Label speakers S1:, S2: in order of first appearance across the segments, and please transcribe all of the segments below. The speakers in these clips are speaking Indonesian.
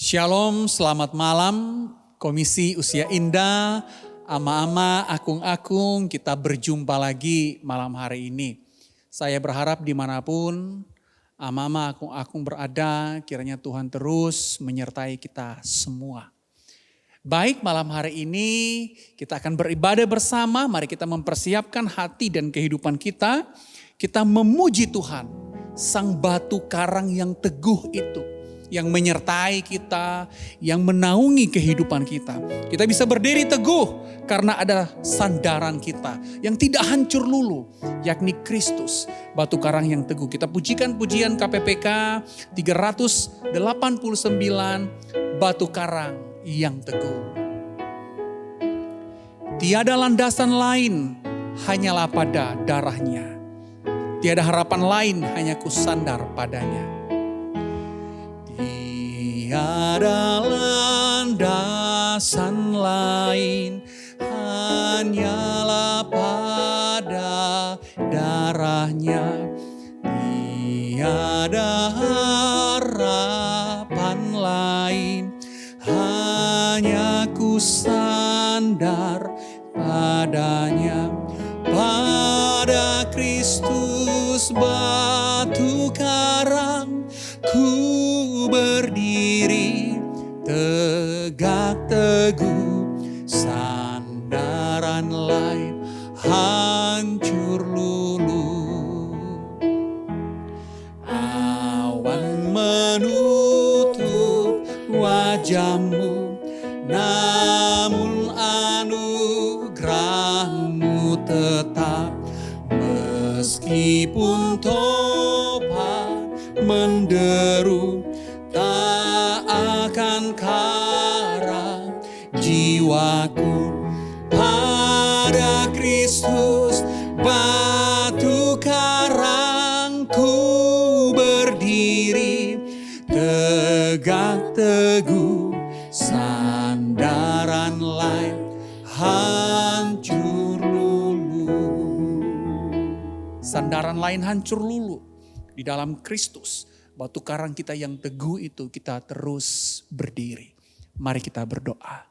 S1: Shalom, selamat malam, Komisi Usia Indah, ama-ama, akung-akung, kita berjumpa lagi malam hari ini. Saya berharap dimanapun ama-ama, akung-akung berada, kiranya Tuhan terus menyertai kita semua. Baik, malam hari ini kita akan beribadah bersama, mari kita mempersiapkan hati dan kehidupan kita. Kita memuji Tuhan, Sang Batu Karang yang teguh itu. Yang menyertai kita, yang menaungi kehidupan kita. Kita bisa berdiri teguh karena ada sandaran kita yang tidak hancur luluh, yakni Kristus, batu karang yang teguh. Kita pujikan pujian KPPK 389, batu karang yang teguh. Tiada landasan lain, hanyalah pada darahnya. Tiada harapan lain, hanya kusandar padanya. Tiada landasan lain, hanyalah pada darahnya. Tiada harapan lain, hanya kusandar padanya. Pada Kristus batu karang ku berdiri tegak teguh, sandaran lain hancur luluh. Awan menutup wajahmu, namun anugerahmu tetap. Meskipun topan menderu, tak akan karam jiwaku. Pada Kristus batu karang ku berdiri tegak teguh, sandaran lain hancur luluh. Sandaran lain hancur luluh. Di dalam Kristus, batu karang kita yang teguh itu, kita terus berdiri. Mari kita berdoa.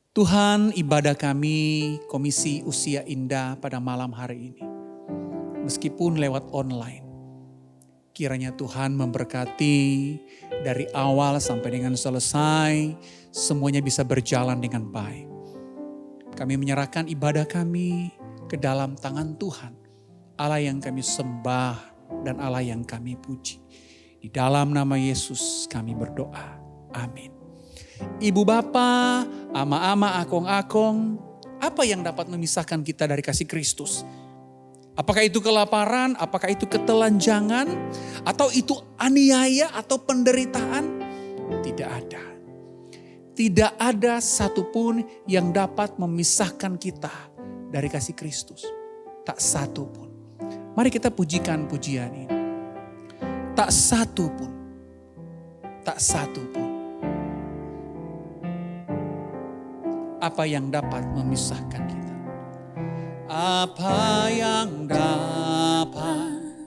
S1: Tuhan, ibadah kami Komisi Usia Indah pada malam hari ini, meskipun lewat online, kiranya Tuhan memberkati dari awal sampai dengan selesai, semuanya bisa berjalan dengan baik. Kami menyerahkan ibadah kami ke dalam tangan Tuhan, Allah yang kami sembah dan Allah yang kami puji. Di dalam nama Yesus kami berdoa. Amin. Ibu bapa, ama-ama, akong-akong, apa yang dapat memisahkan kita dari kasih Kristus? Apakah itu kelaparan, apakah itu ketelanjangan, atau itu aniaya atau penderitaan? Tidak ada. Tidak ada satupun yang dapat memisahkan kita dari kasih Kristus. Tak satu pun. Mari kita pujikan pujian ini. Tak satu pun. Tak satu pun. Apa yang dapat memisahkan kita? Apa yang dapat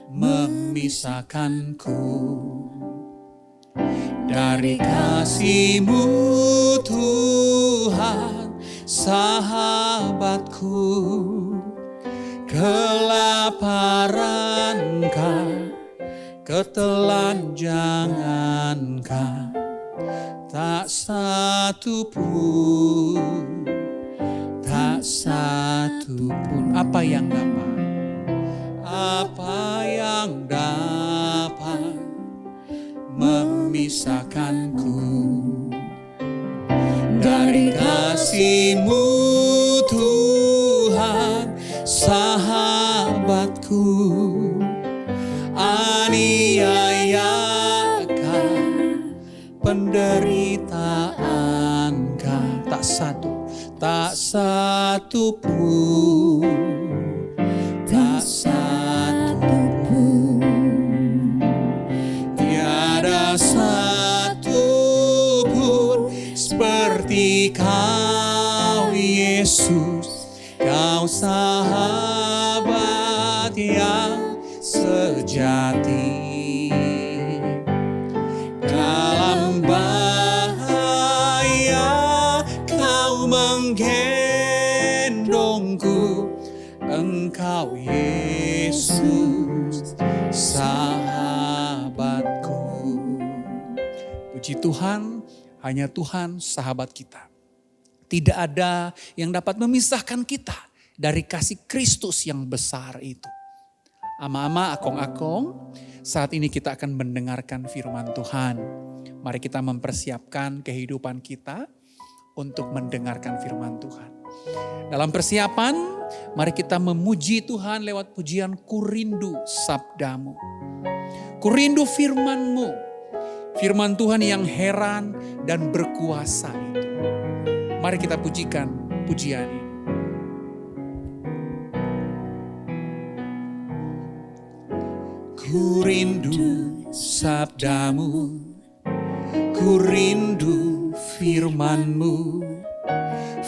S1: memisahkanku dari kasih-Mu Tuhan, sahabatku? Kelaparan-Kah, ketelanjangan-Kah, tak satu pun, tak satu pun. Apa yang dapat? Apa yang dapat memisahkanku dari kasih-Mu Tuhan, sahabatku? Aniayakah, penderitaanKah, tak satu pun, tak satu pun. Tiada satu pun seperti Kau Yesus, Kau sahabat yang sejati. Kala sulungku, Engkau Yesus, sahabatku. Puji Tuhan, hanya Tuhan sahabat kita. Tidak ada yang dapat memisahkan kita dari kasih Kristus yang besar itu. Ama-ama, akong-akong, saat ini kita akan mendengarkan firman Tuhan. Mari kita mempersiapkan kehidupan kita untuk mendengarkan firman Tuhan. Dalam persiapan, mari kita memuji Tuhan lewat pujian Ku Rindu Sabdamu. Ku rindu firman-Mu, firman Tuhan yang heran dan berkuasa itu. Mari kita pujikan pujian ini. Ku rindu sabdamu, ku rindu firman-Mu,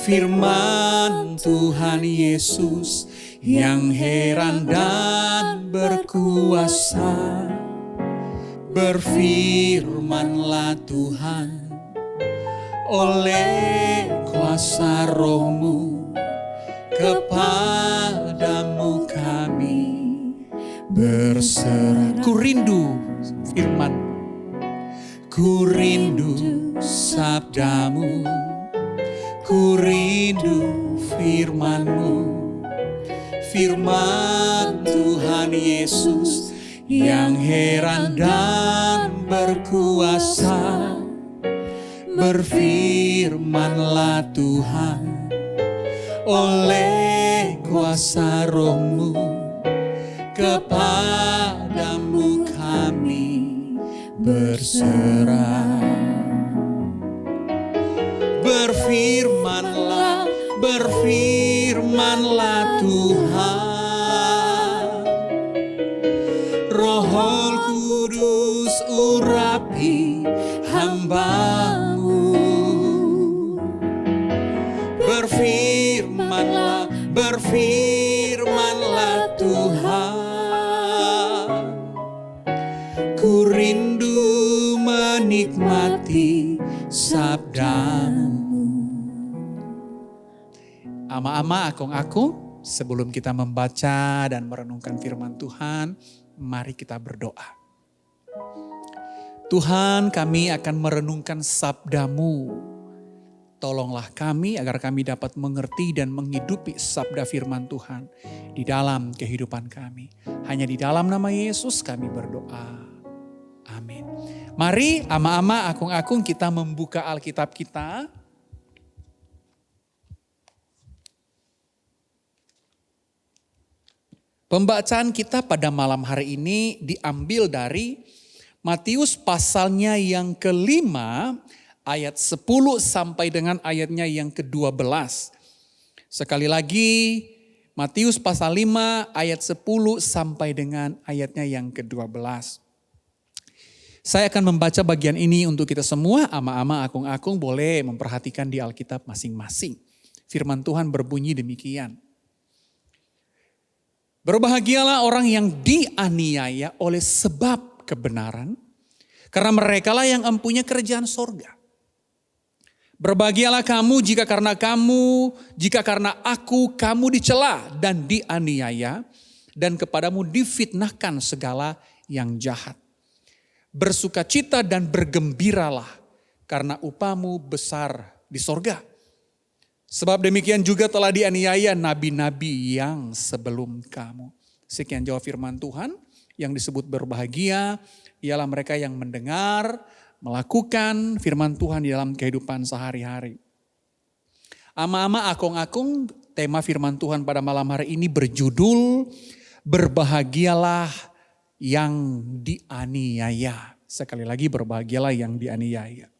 S1: firman Tuhan Yesus yang heran dan berkuasa. Berfirmanlah Tuhan, oleh kuasa Roh-Mu, kepadamu kami berserah. Ku rindu firman, ku rindu sabdamu, ku rindu firman-Mu, firman Tuhan Yesus yang heran dan berkuasa. Berfirmanlah Tuhan, oleh kuasa Roh-Mu, kepadamu kami berserah. Berfirmanlah, berfirmanlah Tuhan, Roh Kudus urapi hamba-Mu. Berfirmanlah, berfirmanlah Tuhan, ku rindu menikmati sabda-Mu. Ama-ama, akung-akung, sebelum kita membaca dan merenungkan firman Tuhan, mari kita berdoa. Tuhan, kami akan merenungkan sabda-Mu. Tolonglah kami agar kami dapat mengerti dan menghidupi sabda firman Tuhan di dalam kehidupan kami. Hanya di dalam nama Yesus kami berdoa. Amin. Mari ama-ama, akung-akung, kita membuka Alkitab kita. Pembacaan kita pada malam hari ini diambil dari Matius pasalnya yang kelima, ayat 10 sampai dengan ayatnya yang ke-12. Sekali lagi, Matius pasal 5 ayat 10 sampai dengan ayatnya yang ke-12. Saya akan membaca bagian ini untuk kita semua, ama-ama, akung-akung boleh memperhatikan di Alkitab masing-masing. Firman Tuhan berbunyi demikian. Berbahagialah orang yang dianiaya oleh sebab kebenaran, karena merekalah yang empunya kerajaan sorga. Berbahagialah kamu jika karena aku kamu dicela dan dianiaya, dan kepadamu difitnahkan segala yang jahat. Bersukacita dan bergembiralah, karena upahmu besar di sorga. Sebab demikian juga telah dianiaya nabi-nabi yang sebelum kamu. Sekian jawab firman Tuhan. Yang disebut berbahagia ialah mereka yang mendengar, melakukan firman Tuhan di dalam kehidupan sehari-hari. Ama-ama, akung-akung, tema firman Tuhan pada malam hari ini berjudul berbahagialah yang dianiaya. Sekali lagi, berbahagialah yang dianiaya.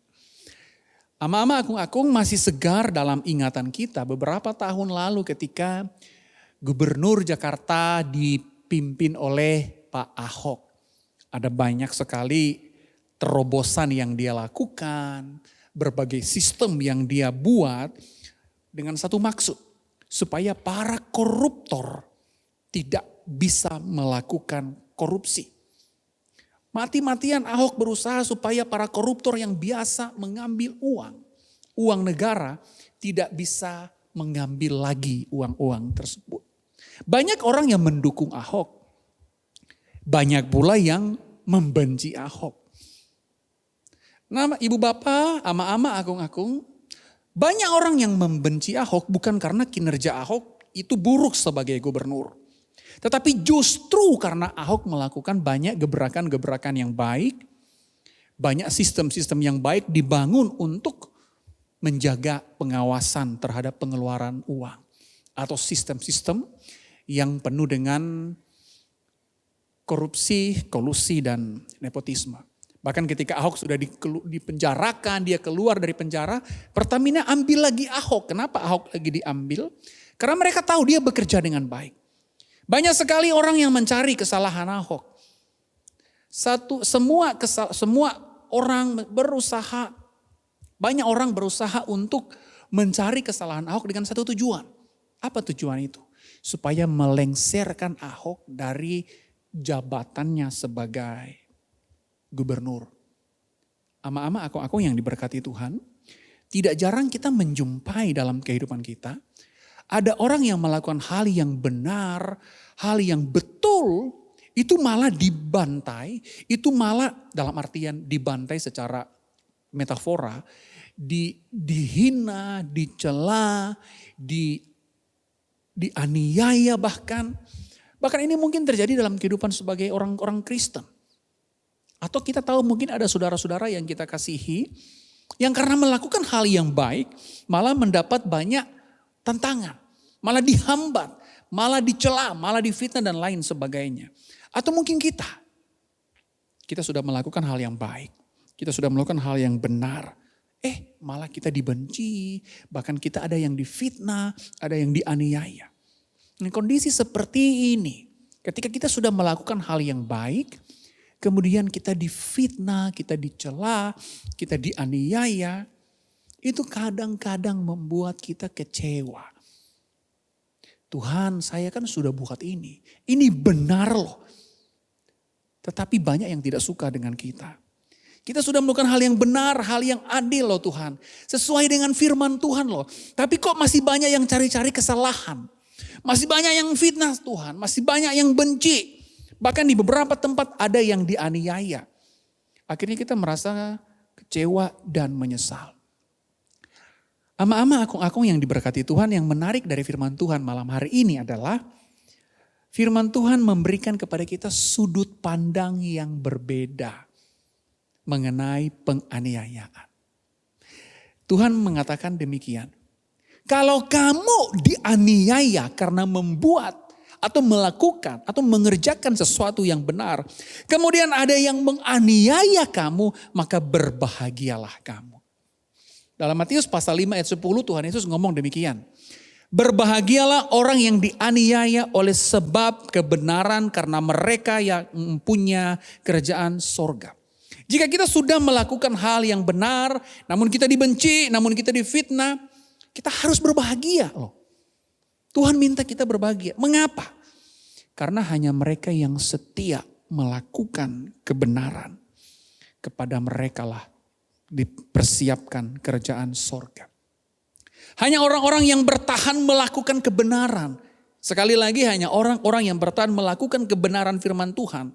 S1: Ama-ama, akung-akung, masih segar dalam ingatan kita beberapa tahun lalu ketika Gubernur Jakarta dipimpin oleh Pak Ahok. Ada banyak sekali terobosan yang dia lakukan, berbagai sistem yang dia buat dengan satu maksud, supaya para koruptor tidak bisa melakukan korupsi. Mati-matian Ahok berusaha supaya para koruptor yang biasa mengambil uang negara tidak bisa mengambil lagi uang-uang tersebut. Banyak orang yang mendukung Ahok. Banyak pula yang membenci Ahok. Nah, ibu bapak, ama-ama, akung-akung, banyak orang yang membenci Ahok bukan karena kinerja Ahok itu buruk sebagai gubernur. Tetapi justru karena Ahok melakukan banyak gebrakan-gebrakan yang baik, banyak sistem-sistem yang baik dibangun untuk menjaga pengawasan terhadap pengeluaran uang. Atau sistem-sistem yang penuh dengan korupsi, kolusi, dan nepotisme. Bahkan ketika Ahok sudah dipenjarakan, dia keluar dari penjara, Pertamina ambil lagi Ahok. Kenapa Ahok lagi diambil? Karena mereka tahu dia bekerja dengan baik. Banyak sekali orang yang mencari kesalahan Ahok. Semua orang berusaha, banyak orang berusaha untuk mencari kesalahan Ahok dengan satu tujuan. Apa tujuan itu? Supaya melengsarkan Ahok dari jabatannya sebagai gubernur. Ama-ama, akung-akung yang diberkati Tuhan, tidak jarang kita menjumpai dalam kehidupan kita, ada orang yang melakukan hal yang benar, hal yang betul, itu malah dibantai, itu malah dalam artian dibantai secara metafora, dihina, dicela, dianiaya bahkan. Bahkan ini mungkin terjadi dalam kehidupan sebagai orang-orang Kristen. Atau kita tahu mungkin ada saudara-saudara yang kita kasihi, yang karena melakukan hal yang baik, malah mendapat banyak tantangan. Malah dihambat, malah dicela, malah difitnah dan lain sebagainya. Atau mungkin kita sudah melakukan hal yang baik. Kita sudah melakukan hal yang benar. Malah kita dibenci, bahkan kita ada yang difitnah, ada yang dianiaya. Nah, kondisi seperti ini, ketika kita sudah melakukan hal yang baik, kemudian kita difitnah, kita dicela, kita dianiaya, itu kadang-kadang membuat kita kecewa. Tuhan, saya kan sudah buat ini benar loh. Tetapi banyak yang tidak suka dengan kita. Kita sudah melakukan hal yang benar, hal yang adil loh Tuhan. Sesuai dengan firman Tuhan loh. Tapi kok masih banyak yang cari-cari kesalahan. Masih banyak yang fitnah Tuhan. Masih banyak yang benci. Bahkan di beberapa tempat ada yang dianiaya. Akhirnya kita merasa kecewa dan menyesal. Ama-ama, akung-akung yang diberkati Tuhan, yang menarik dari firman Tuhan malam hari ini adalah firman Tuhan memberikan kepada kita sudut pandang yang berbeda mengenai penganiayaan. Tuhan mengatakan demikian. Kalau kamu dianiaya karena membuat atau melakukan atau mengerjakan sesuatu yang benar, kemudian ada yang menganiaya kamu, maka berbahagialah kamu. Dalam Matius pasal 5 ayat 10 Tuhan Yesus ngomong demikian. Berbahagialah orang yang dianiaya oleh sebab kebenaran, karena mereka yang mempunyai kerajaan sorga. Jika kita sudah melakukan hal yang benar, namun kita dibenci, namun kita difitnah, kita harus berbahagia loh. Tuhan minta kita berbahagia. Mengapa? Karena hanya mereka yang setia melakukan kebenaran, kepada mereka lah dipersiapkan kerajaan sorga. Hanya orang-orang yang bertahan melakukan kebenaran. Sekali lagi hanya orang-orang yang bertahan melakukan kebenaran firman Tuhan.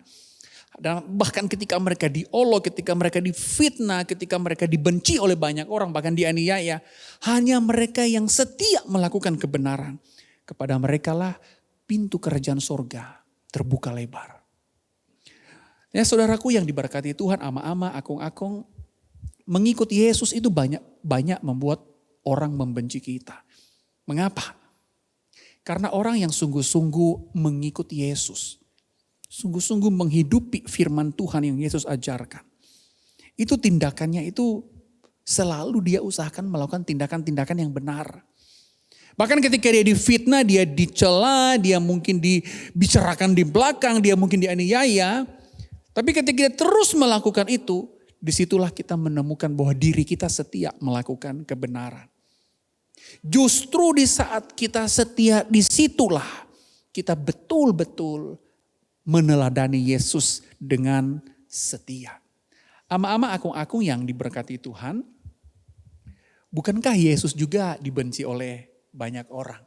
S1: Dan bahkan ketika mereka diolok, ketika mereka difitnah, ketika mereka dibenci oleh banyak orang, bahkan dianiaya, hanya mereka yang setia melakukan kebenaran. Kepada mereka lah pintu kerajaan sorga terbuka lebar. Ya saudaraku yang diberkati Tuhan, ama-ama, akung-akung, mengikuti Yesus itu banyak membuat orang membenci kita. Mengapa? Karena orang yang sungguh-sungguh mengikuti Yesus, sungguh-sungguh menghidupi firman Tuhan yang Yesus ajarkan, itu tindakannya itu selalu dia usahakan melakukan tindakan-tindakan yang benar. Bahkan ketika dia difitnah, dia dicela, dia mungkin dibicarakan di belakang, dia mungkin dianiaya. Tapi ketika dia terus melakukan itu, disitulah kita menemukan bahwa diri kita setia melakukan kebenaran. Justru di saat kita setia, disitulah kita betul-betul meneladani Yesus dengan setia. Ama-ama, akung-akung yang diberkati Tuhan, bukankah Yesus juga dibenci oleh banyak orang.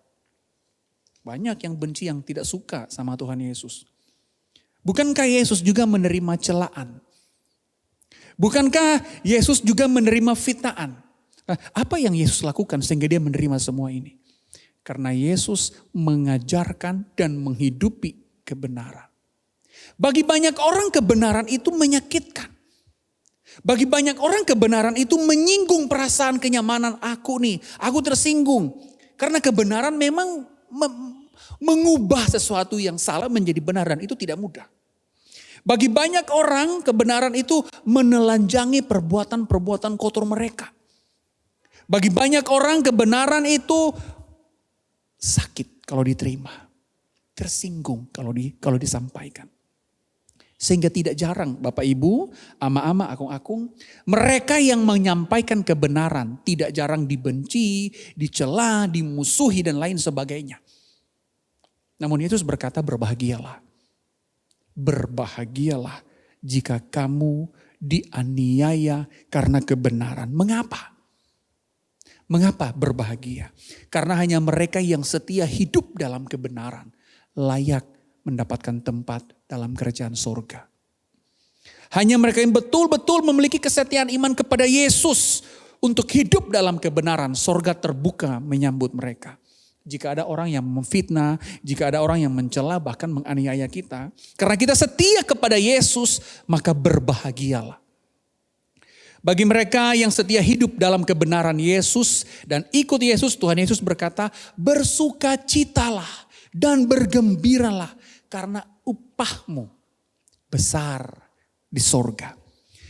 S1: Banyak yang benci, yang tidak suka sama Tuhan Yesus. Bukankah Yesus juga menerima celaan? Bukankah Yesus juga menerima fitnaan? Nah, apa yang Yesus lakukan sehingga dia menerima semua ini? Karena Yesus mengajarkan dan menghidupi kebenaran. Bagi banyak orang kebenaran itu menyakitkan. Bagi banyak orang kebenaran itu menyinggung perasaan kenyamanan aku nih. Aku tersinggung. Karena kebenaran memang mengubah sesuatu yang salah menjadi benar dan itu tidak mudah. Bagi banyak orang kebenaran itu menelanjangi perbuatan-perbuatan kotor mereka. Bagi banyak orang kebenaran itu sakit kalau diterima. Tersinggung kalau disampaikan. Sehingga tidak jarang Bapak Ibu, ama-ama, akung-akung, mereka yang menyampaikan kebenaran tidak jarang dibenci, dicela, dimusuhi dan lain sebagainya. Namun Yesus berkata berbahagialah. Berbahagialah jika kamu dianiaya karena kebenaran. Mengapa? Mengapa berbahagia? Karena hanya mereka yang setia hidup dalam kebenaran layak mendapatkan tempat dalam kerajaan sorga. Hanya mereka yang betul-betul memiliki kesetiaan iman kepada Yesus untuk hidup dalam kebenaran, sorga terbuka menyambut mereka. Jika ada orang yang memfitnah, jika ada orang yang mencela bahkan menganiaya kita, karena kita setia kepada Yesus, maka berbahagialah. Bagi mereka yang setia hidup dalam kebenaran Yesus dan ikut Yesus, Tuhan Yesus berkata, bersukacitalah dan bergembiralah karena upahmu besar di sorga.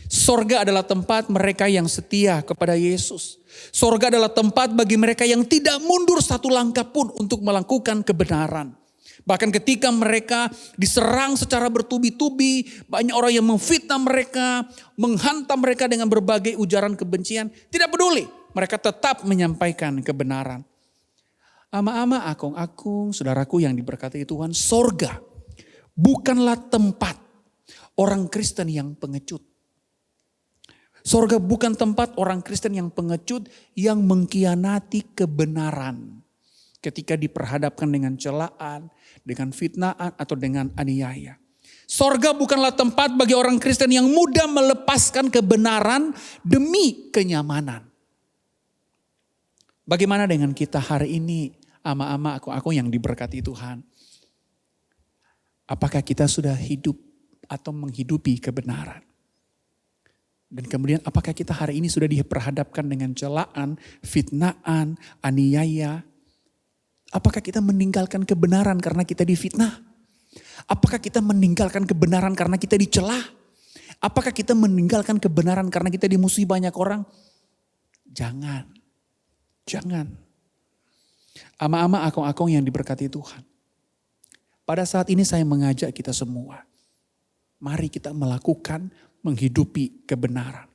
S1: Sorga adalah tempat mereka yang setia kepada Yesus. Sorga adalah tempat bagi mereka yang tidak mundur satu langkah pun untuk melakukan kebenaran. Bahkan ketika mereka diserang secara bertubi-tubi, banyak orang yang memfitnah mereka, menghantam mereka dengan berbagai ujaran kebencian. Tidak peduli, mereka tetap menyampaikan kebenaran. Ama-ama, akung-akung, saudaraku yang diberkati Tuhan, sorga bukanlah tempat orang Kristen yang pengecut. Sorga bukan tempat orang Kristen yang pengecut yang mengkhianati kebenaran. Ketika diperhadapkan dengan celaan, dengan fitnaan atau dengan aniaya. Sorga bukanlah tempat bagi orang Kristen yang mudah melepaskan kebenaran demi kenyamanan. Bagaimana dengan kita hari ini, ama-ama, aku yang diberkati Tuhan? Apakah kita sudah hidup atau menghidupi kebenaran? Dan kemudian apakah kita hari ini sudah diperhadapkan dengan celaan, fitnaan, aniaya? Apakah kita meninggalkan kebenaran karena kita difitnah? Apakah kita meninggalkan kebenaran karena kita dicela? Apakah kita meninggalkan kebenaran karena kita dimusuhi banyak orang? Jangan. Jangan. Ama-ama, akung-akung yang diberkati Tuhan. Pada saat ini saya mengajak kita semua. Mari kita melakukan menghidupi kebenaran.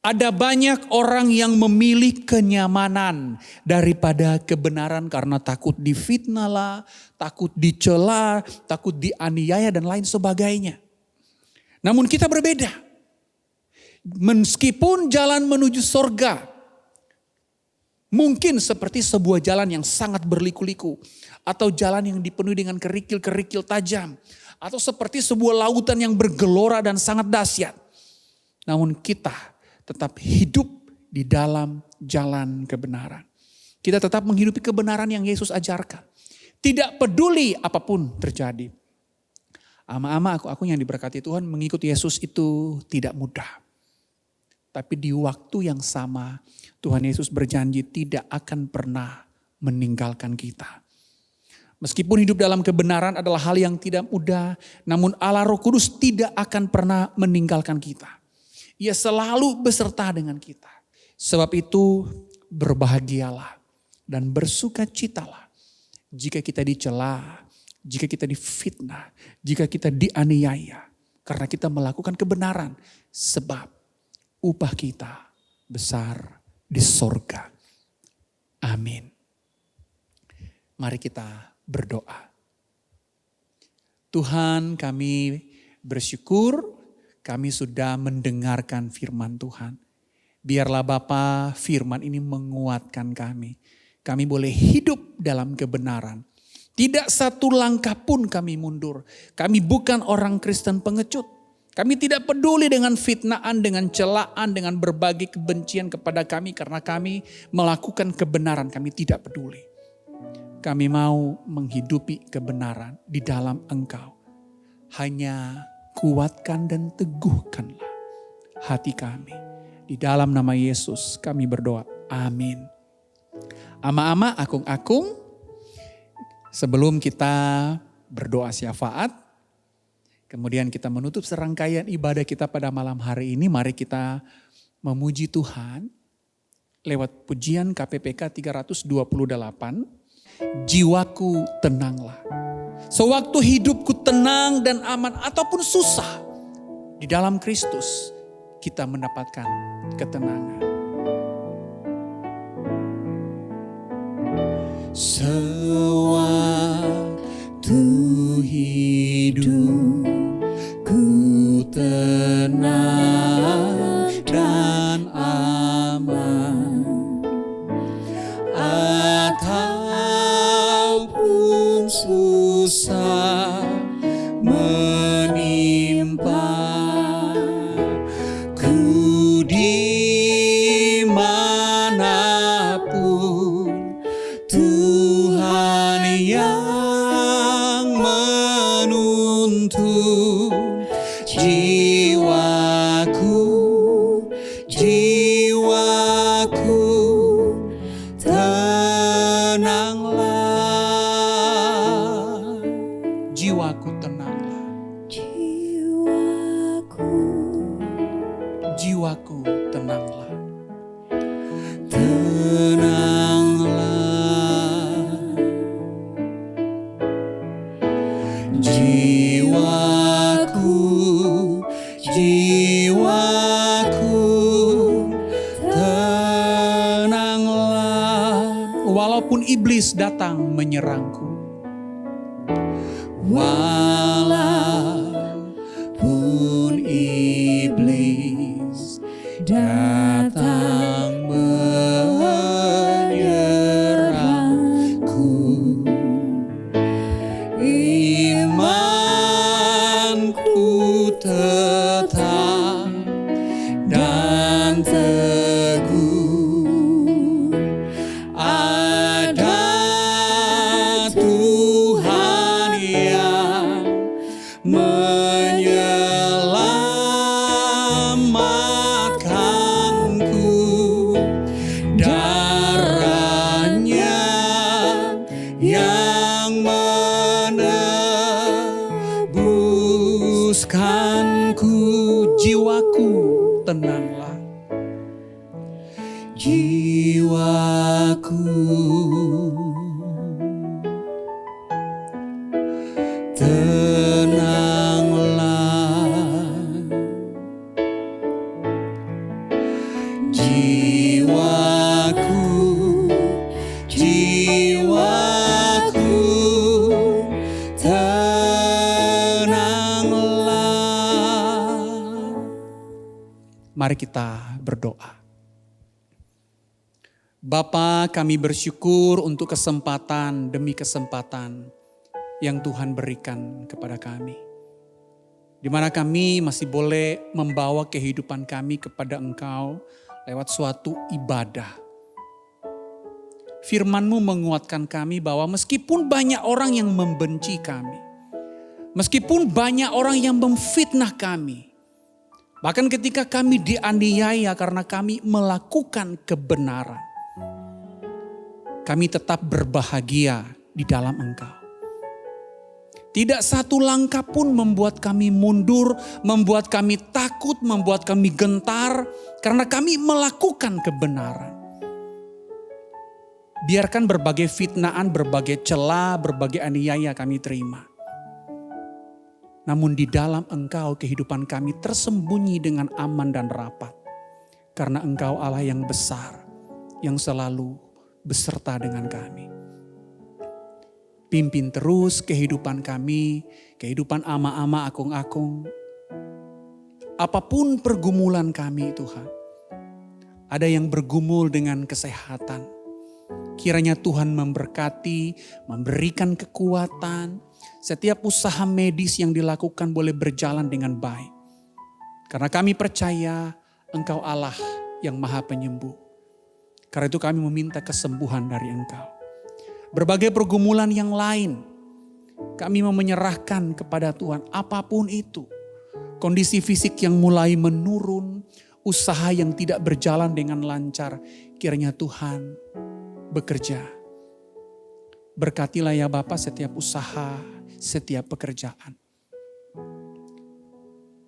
S1: Ada banyak orang yang memilih kenyamanan daripada kebenaran karena takut difitnah lah, takut dicela, takut dianiaya dan lain sebagainya. Namun kita berbeda. Meskipun jalan menuju sorga mungkin seperti sebuah jalan yang sangat berliku-liku. Atau jalan yang dipenuhi dengan kerikil-kerikil tajam. Atau seperti sebuah lautan yang bergelora dan sangat dahsyat. Namun kita tetap hidup di dalam jalan kebenaran. Kita tetap menghidupi kebenaran yang Yesus ajarkan. Tidak peduli apapun terjadi. Ama-ama, aku yang diberkati Tuhan, mengikuti Yesus itu tidak mudah. Tapi di waktu yang sama Tuhan Yesus berjanji tidak akan pernah meninggalkan kita. Meskipun hidup dalam kebenaran adalah hal yang tidak mudah, namun Allah Roh Kudus tidak akan pernah meninggalkan kita. Ia selalu beserta dengan kita. Sebab itu berbahagialah dan bersukacitalah jika kita dicela, jika kita difitnah, jika kita dianiaya. Karena kita melakukan kebenaran. Sebab upah kita besar di sorga. Amin. Mari kita berdoa. Tuhan, kami bersyukur kami sudah mendengarkan firman Tuhan. Biarlah Bapa firman ini menguatkan kami. Kami boleh hidup dalam kebenaran. Tidak satu langkah pun kami mundur. Kami bukan orang Kristen pengecut. Kami tidak peduli dengan fitnaan, dengan celaan, dengan berbagai kebencian kepada kami. Karena kami melakukan kebenaran, kami tidak peduli. Kami mau menghidupi kebenaran di dalam Engkau. Hanya kuatkan dan teguhkanlah hati kami. Di dalam nama Yesus kami berdoa. Amin. Ama-ama, akung-akung, sebelum kita berdoa syafaat, kemudian kita menutup serangkaian ibadah kita pada malam hari ini, mari kita memuji Tuhan lewat pujian KPPK 328, jiwaku tenanglah. Sewaktu hidupku tenang dan aman ataupun susah, di dalam Kristus kita mendapatkan ketenangan. Sewaktu hidupku tenang dan aman, ataupun susah menimpa, ku dimanapun Tuhan yang menuntun jiwaku, jiwaku tenanglah, jiwaku tenanglah, jiwaku tenanglah, tenanglah, jiwaku, jiwaku tenanglah. Walaupun iblis datang menyerangku, walaupun iblis datang menyerangku, imanku tetap dan teguh. Ada Tuhan yang menyelamatkanku, darahnya yang menebuskanku, jiwaku tenanglah, jiwaku tenanglah, jiwaku, jiwaku tenanglah. Mari kita berdoa. Bapa, kami bersyukur untuk kesempatan demi kesempatan yang Tuhan berikan kepada kami. Di mana kami masih boleh membawa kehidupan kami kepada Engkau lewat suatu ibadah. Firman-Mu menguatkan kami bahwa meskipun banyak orang yang membenci kami, meskipun banyak orang yang memfitnah kami, bahkan ketika kami dianiaya karena kami melakukan kebenaran, kami tetap berbahagia di dalam Engkau. Tidak satu langkah pun membuat kami mundur, membuat kami takut, membuat kami gentar, karena kami melakukan kebenaran. Biarkan berbagai fitnaan, berbagai celah, berbagai aniaya kami terima. Namun di dalam Engkau kehidupan kami tersembunyi dengan aman dan rapat. Karena Engkau Allah yang besar, yang selalu beserta dengan kami. Pimpin terus kehidupan kami, kehidupan ama-ama, akung-akung. Apapun pergumulan kami Tuhan. Ada yang bergumul dengan kesehatan. Kiranya Tuhan memberkati, memberikan kekuatan. Setiap usaha medis yang dilakukan boleh berjalan dengan baik. Karena kami percaya Engkau Allah yang Maha Penyembuh. Karena itu kami meminta kesembuhan dari Engkau. Berbagai pergumulan yang lain, kami mau menyerahkan kepada Tuhan apapun itu. Kondisi fisik yang mulai menurun, usaha yang tidak berjalan dengan lancar, kiranya Tuhan bekerja. Berkatilah ya Bapa setiap usaha, setiap pekerjaan.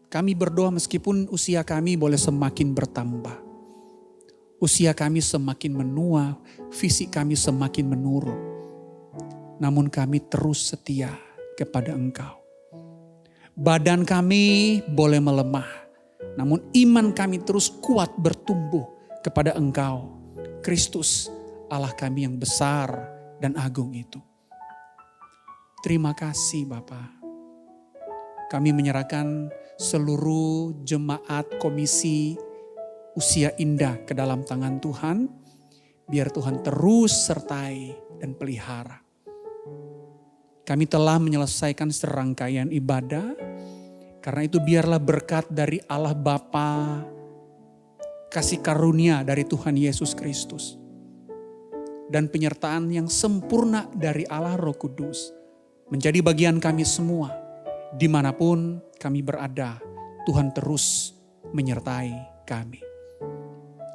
S1: Kami berdoa meskipun usia kami boleh semakin bertambah. Usia kami semakin menua, fisik kami semakin menurun. Namun kami terus setia kepada Engkau. Badan kami boleh melemah, namun iman kami terus kuat bertumbuh kepada Engkau, Kristus, Allah kami yang besar dan agung itu. Terima kasih Bapa. Kami menyerahkan seluruh jemaat komisi Usia Indah ke dalam tangan Tuhan. Biar Tuhan terus sertai dan pelihara. Kami telah menyelesaikan serangkaian ibadah. Karena itu biarlah berkat dari Allah Bapa, kasih karunia dari Tuhan Yesus Kristus, dan penyertaan yang sempurna dari Allah Roh Kudus menjadi bagian kami semua. Dimanapun kami berada, Tuhan terus menyertai kami.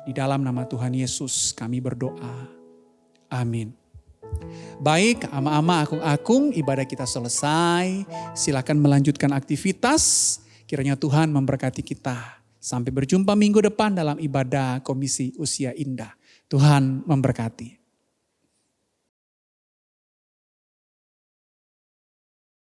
S1: Di dalam nama Tuhan Yesus kami berdoa. Amin. Baik, ama-ama, akung-akung, ibadah kita selesai. Silakan melanjutkan aktivitas. Kiranya Tuhan memberkati kita. Sampai berjumpa minggu depan dalam ibadah Komisi Usia Indah. Tuhan memberkati.